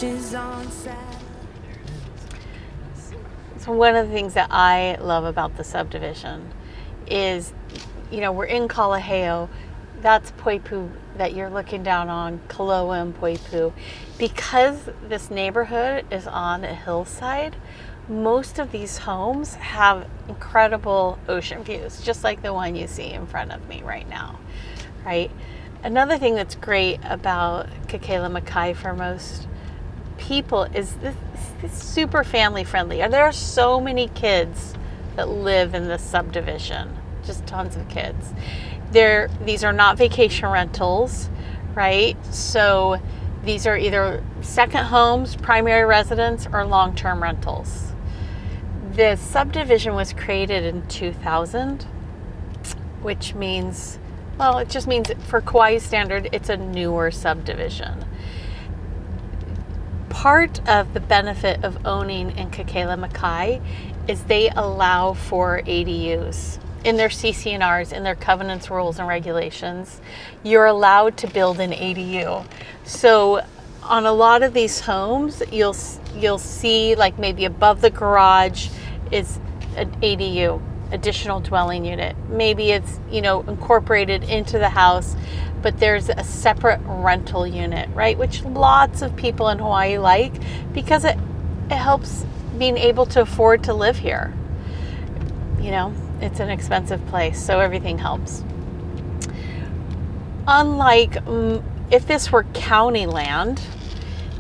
She's on Saturday. So one of the things that I love about the subdivision is, we're in Kalaheo. That's Poipu that you're looking down on, Kaloa and Poipu. Because this neighborhood is on a hillside, most of these homes have incredible ocean views, just like the one you see in front of me right now, right? Another thing that's great about Kakela Makai for most people is this super family friendly. There are so many kids that live in this subdivision, just tons of kids. These are not vacation rentals, right? So these are either second homes, primary residence, or long-term rentals. The subdivision was created in 2000, which means, it just means for Kauai standard, it's a newer subdivision. Part of the benefit of owning in Kakela Makai is they allow for ADUs. In their CC&Rs, in their covenants, rules, and regulations, you're allowed to build an ADU. So on a lot of these homes, you'll see like maybe above the garage is an ADU, additional dwelling unit. Maybe it's, incorporated into the house, but there's a separate rental unit, right? Which lots of people in Hawaii like because it helps being able to afford to live here. It's an expensive place, so everything helps. Unlike if this were county land,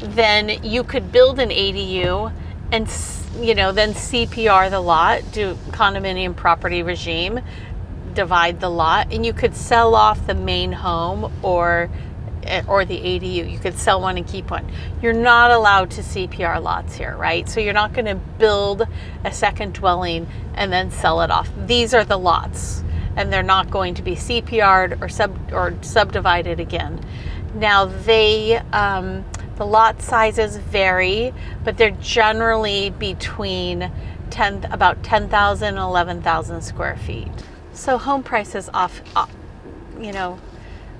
then you could build an ADU and, then CPR the lot, do condominium property regime, divide the lot, and you could sell off the main home or the ADU. You could sell one and keep one. You're not allowed to CPR lots here, right? So you're not going to build a second dwelling and then sell it off. These are the lots, and they're not going to be CPR'd or subdivided again. Now the lot sizes vary, but they're generally between about 10,000 and 11,000 square feet. So home prices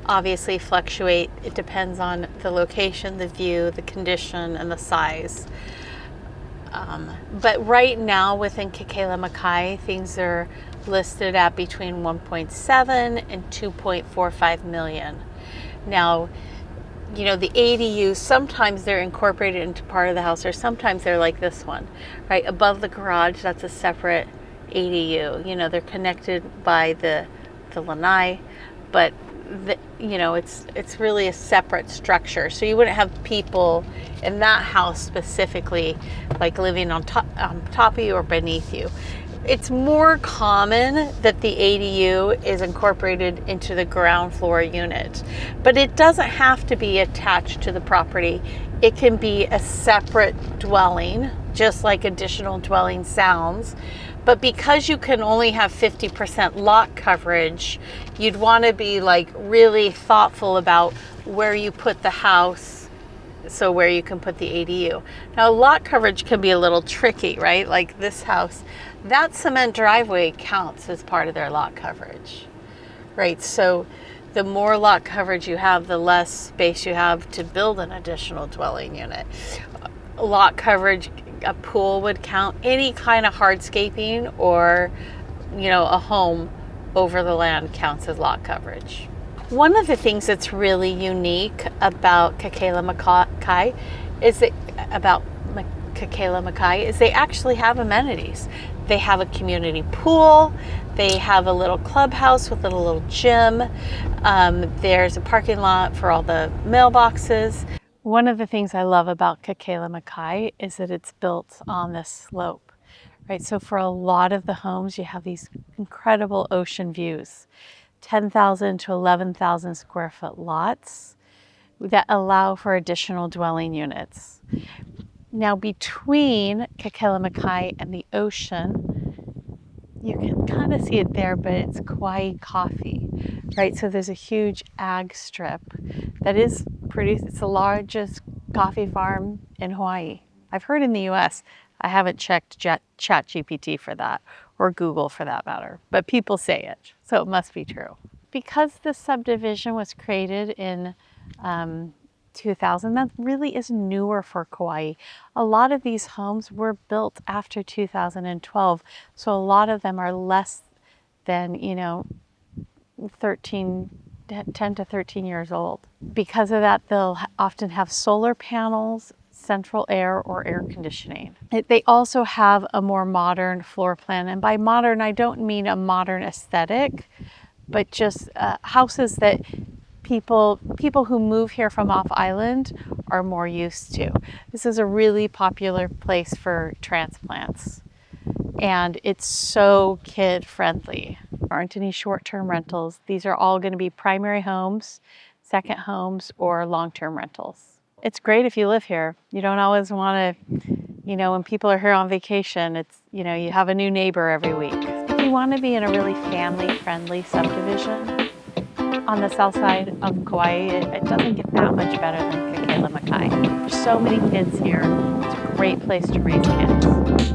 obviously fluctuate. It depends on the location, the view, the condition, and the size. But right now within Kakela Makai, things are listed at between 1.7 and 2.45 million. Now, the ADUs, sometimes they're incorporated into part of the house, or sometimes they're like this one, right? Above the garage, that's a separate ADU. They're connected by the lanai, but it's really a separate structure. So you wouldn't have people in that house specifically like living on top of you or beneath you. It's more common that the ADU is incorporated into the ground floor unit, but it doesn't have to be attached to the property. It can be a separate dwelling, just like additional dwelling sounds. But because you can only have 50% lot coverage, you'd want to be like really thoughtful about where you put the house, so where you can put the ADU. Now, lot coverage can be a little tricky, right? Like this house, that cement driveway counts as part of their lot coverage, right? So the more lot coverage you have, the less space you have to build an additional dwelling unit. Lot coverage, a pool would count. Any kind of hardscaping or, a home over the land counts as lot coverage. One of the things that's really unique about Kakela Makai is they actually have amenities. They have a community pool. They have a little clubhouse with a little gym. There's a parking lot for all the mailboxes. One of the things I love about Kakela Makai is that it's built on this slope, right? So for a lot of the homes, you have these incredible ocean views, 10,000 to 11,000 square foot lots that allow for additional dwelling units. Now, between Kakela Makai and the ocean, you can kind of see it there, but it's Kauai coffee, right? So there's a huge ag strip that is it's the largest coffee farm in Hawaii. I've heard in the US. I haven't checked ChatGPT for that, or Google for that matter, but people say it, so it must be true. Because this subdivision was created in 2000. That really is newer for Kauai. A lot of these homes were built after 2012, so a lot of them are less than, 10 to 13 years old. Because of that, they'll often have solar panels, central air, or air conditioning. They also have a more modern floor plan, and by modern, I don't mean a modern aesthetic, but just houses that people who move here from off island are more used to. This is a really popular place for transplants, and it's so kid friendly. There aren't any short-term rentals. These are all going to be primary homes, second homes, or long-term rentals. It's great if you live here. You don't always want to, when people are here on vacation, it's, you have a new neighbor every week. If you want to be in a really family-friendly subdivision on the south side of Kauai, it doesn't get that much better than Kakela, Makai. There's so many kids here. It's a great place to raise kids.